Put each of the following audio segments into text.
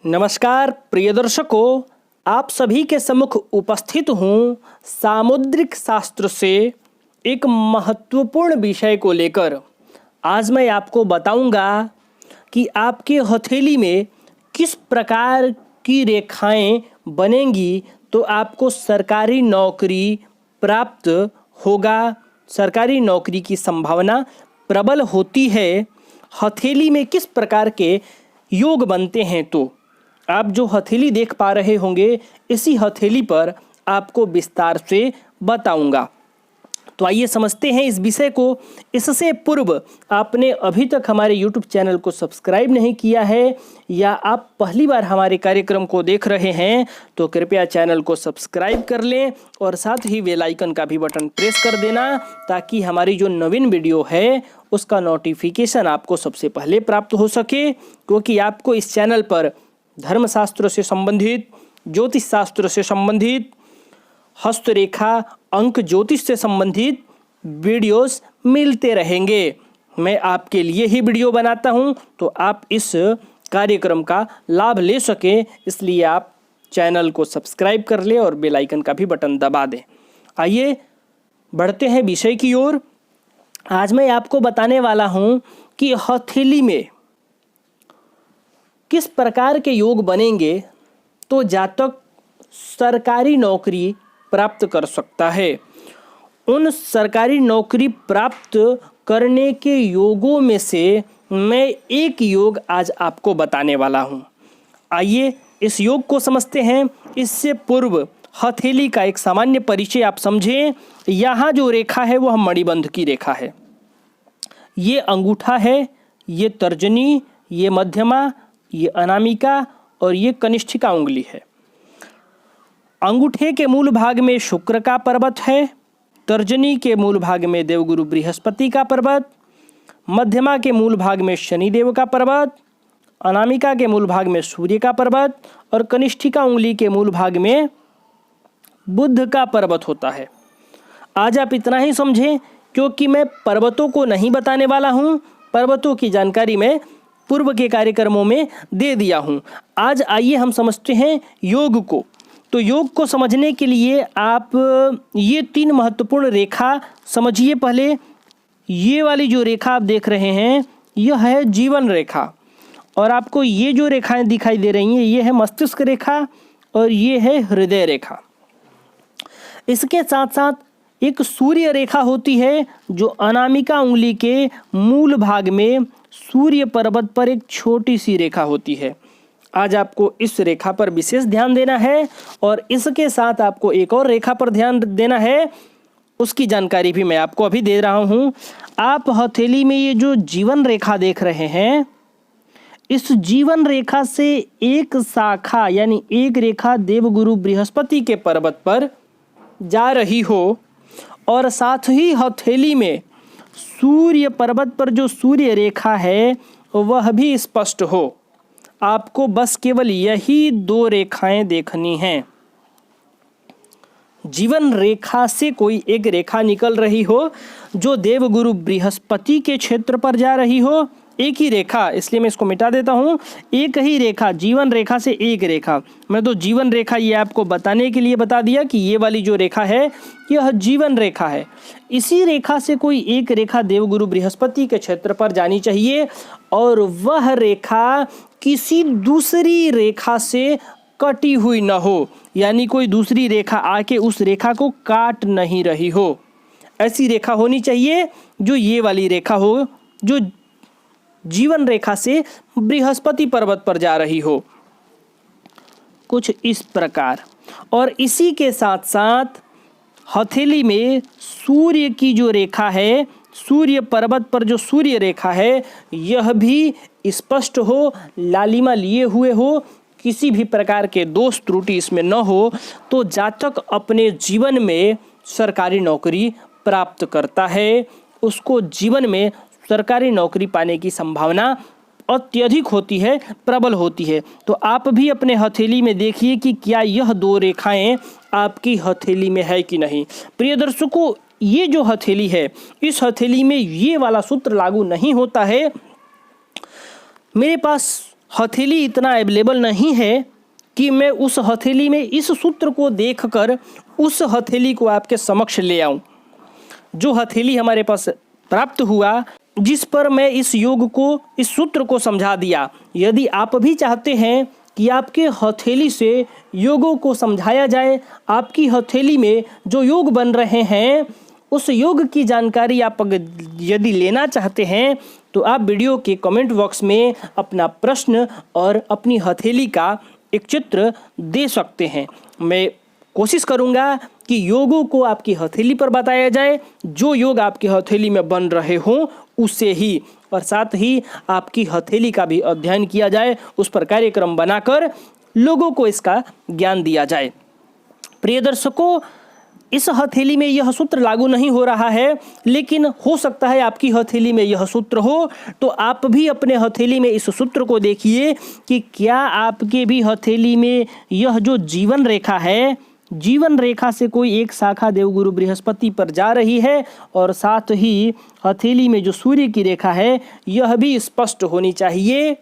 नमस्कार प्रिय दर्शकों, आप सभी के सम्मुख उपस्थित हूँ सामुद्रिक शास्त्र से एक महत्वपूर्ण विषय को लेकर। आज मैं आपको बताऊंगा कि आपके हथेली में किस प्रकार की रेखाएं बनेंगी तो आपको सरकारी नौकरी प्राप्त होगा, सरकारी नौकरी की संभावना प्रबल होती है। हथेली में किस प्रकार के योग बनते हैं, तो आप जो हथेली देख पा रहे होंगे, इसी हथेली पर आपको विस्तार से बताऊंगा। तो आइए समझते हैं इस विषय को। इससे पूर्व आपने अभी तक हमारे YouTube चैनल को सब्सक्राइब नहीं किया है या आप पहली बार हमारे कार्यक्रम को देख रहे हैं तो कृपया चैनल को सब्सक्राइब कर लें और साथ ही बेल आइकन का भी बटन प्रेस कर देना, ताकि हमारी जो नवीन वीडियो है उसका नोटिफिकेशन आपको सबसे पहले प्राप्त हो सके। क्योंकि आपको इस चैनल पर धर्मशास्त्र से संबंधित, ज्योतिष शास्त्र से संबंधित, हस्तरेखा, अंक ज्योतिष से संबंधित वीडियोस मिलते रहेंगे। मैं आपके लिए ही वीडियो बनाता हूं, तो आप इस कार्यक्रम का लाभ ले सकें, इसलिए आप चैनल को सब्सक्राइब कर लें और बेल आइकन का भी बटन दबा दें। आइए बढ़ते हैं विषय की ओर। आज मैं आपको बताने वाला हूं कि हथेली में किस प्रकार के योग बनेंगे तो जातक सरकारी नौकरी प्राप्त कर सकता है। उन सरकारी नौकरी प्राप्त करने के योगों में से मैं एक योग आज आपको बताने वाला हूं। आइए इस योग को समझते हैं। इससे पूर्व हथेली का एक सामान्य परिचय आप समझें। यहाँ जो रेखा है वह मणिबंध की रेखा है। ये अंगूठा है, ये तर्जनी, ये मध्यमा, ये अनामिका और ये कनिष्ठिका उंगली है। अंगूठे के मूल भाग में शुक्र का पर्वत है, तर्जनी के मूल भाग में देवगुरु बृहस्पति का पर्वत, मध्यमा के मूल भाग में शनिदेव का पर्वत, अनामिका के मूल भाग में सूर्य का पर्वत और कनिष्ठिका उंगली के मूल भाग में बुध का पर्वत होता है। आज आप इतना ही समझें, क्योंकि मैं पर्वतों को नहीं बताने वाला हूँ। पर्वतों की जानकारी मैं पूर्व के कार्यक्रमों में दे दिया हूँ। आज आइए हम समझते हैं योग को। तो योग को समझने के लिए आप ये 3 महत्वपूर्ण रेखा समझिए। पहले ये वाली जो रेखा आप देख रहे हैं यह है जीवन रेखा, और आपको ये जो रेखाएं दिखाई दे रही हैं ये है मस्तिष्क रेखा और ये है हृदय रेखा। इसके साथ साथ एक सूर्य रेखा होती है जो अनामिका उंगली के मूल भाग में सूर्य पर्वत पर एक छोटी सी रेखा होती है। आज आपको इस रेखा पर विशेष ध्यान देना है और इसके साथ आपको एक और रेखा पर ध्यान देना है, उसकी जानकारी भी मैं आपको अभी दे रहा हूं। आप हथेली में ये जो जीवन रेखा देख रहे हैं, इस जीवन रेखा से एक शाखा यानी एक रेखा देवगुरु बृहस्पति के पर्वत पर जा रही हो और साथ ही हथेली में सूर्य पर्वत पर जो सूर्य रेखा है वह भी स्पष्ट हो। आपको बस केवल यही 2 रेखाएं देखनी हैं। जीवन रेखा से कोई एक रेखा निकल रही हो जो देवगुरु बृहस्पति के क्षेत्र पर जा रही हो। एक ही रेखा, इसलिए मैं इसको मिटा देता हूं। एक ही रेखा, जीवन रेखा से एक रेखा। मैं तो जीवन रेखा ये आपको बताने के लिए बता दिया कि ये वाली जो रेखा है यह जीवन रेखा है। इसी रेखा से कोई एक रेखा देवगुरु बृहस्पति के क्षेत्र पर जानी चाहिए और वह रेखा किसी दूसरी रेखा से कटी हुई न हो, यानी कोई दूसरी रेखा आके उस रेखा को काट नहीं रही हो। ऐसी रेखा होनी चाहिए जो ये वाली रेखा हो, जो जीवन रेखा से बृहस्पति पर्वत पर जा रही हो, कुछ इस प्रकार। और इसी के साथ साथ हथेली में सूर्य की जो रेखा है, सूर्य पर्वत पर जो सूर्य रेखा है, यह भी स्पष्ट हो, लालिमा लिए हुए हो, किसी भी प्रकार के दोष त्रुटि इसमें न हो, तो जातक अपने जीवन में सरकारी नौकरी प्राप्त करता है। उसको जीवन में सरकारी नौकरी पाने की संभावना अत्यधिक होती है, प्रबल होती है। तो आप भी अपने हथेली में देखिए कि क्या यह 2 रेखाएं आपकी हथेली में है कि नहीं। प्रिय दर्शकों, ये जो हथेली है, इस हथेली में ये वाला सूत्र लागू नहीं होता है। मेरे पास हथेली इतना अवेलेबल नहीं है कि मैं उस हथेली में इस सूत्र को देखकर उस हथेली को आपके समक्ष ले आऊं। जो हथेली हमारे पास प्राप्त हुआ, जिस पर मैं इस योग को, इस सूत्र को समझा दिया, यदि आप भी चाहते हैं कि आपके हथेली से योगों को समझाया जाए, आपकी हथेली में जो योग बन रहे हैं उस योग की जानकारी आप यदि लेना चाहते हैं तो आप वीडियो के कमेंट बॉक्स में अपना प्रश्न और अपनी हथेली का एक चित्र दे सकते हैं। मैं कोशिश करूंगा कि योगों को आपकी हथेली पर बताया जाए, जो योग आपकी हथेली में बन रहे हों उसे ही, और साथ ही आपकी हथेली का भी अध्ययन किया जाए, उस पर कार्यक्रम बनाकर लोगों को इसका ज्ञान दिया जाए। प्रिय दर्शकों, इस हथेली में यह सूत्र लागू नहीं हो रहा है, लेकिन हो सकता है आपकी हथेली में यह सूत्र हो, तो आप भी अपने हथेली में इस सूत्र को देखिए कि क्या आपके भी हथेली में यह जो जीवन रेखा है, जीवन रेखा से कोई एक शाखा देवगुरु बृहस्पति पर जा रही है, और साथ ही हथेली में जो सूर्य की रेखा है यह भी स्पष्ट होनी चाहिए,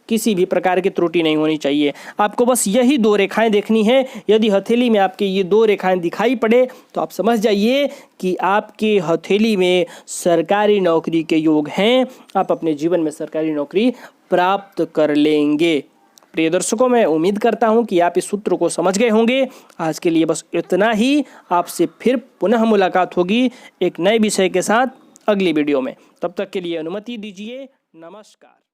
किसी भी प्रकार की त्रुटि नहीं होनी चाहिए। आपको बस यही दो रेखाएं देखनी है। यदि हथेली में आपके ये दो रेखाएं दिखाई पड़े तो आप समझ जाइए कि आपके हथेली में सरकारी नौकरी के योग हैं, आप अपने जीवन में सरकारी नौकरी प्राप्त कर लेंगे। प्रिय दर्शकों, मैं उम्मीद करता हूं कि आप इस सूत्र को समझ गए होंगे। आज के लिए बस इतना ही। आपसे फिर पुनः मुलाकात होगी एक नए विषय के साथ अगली वीडियो में। तब तक के लिए अनुमति दीजिए। नमस्कार।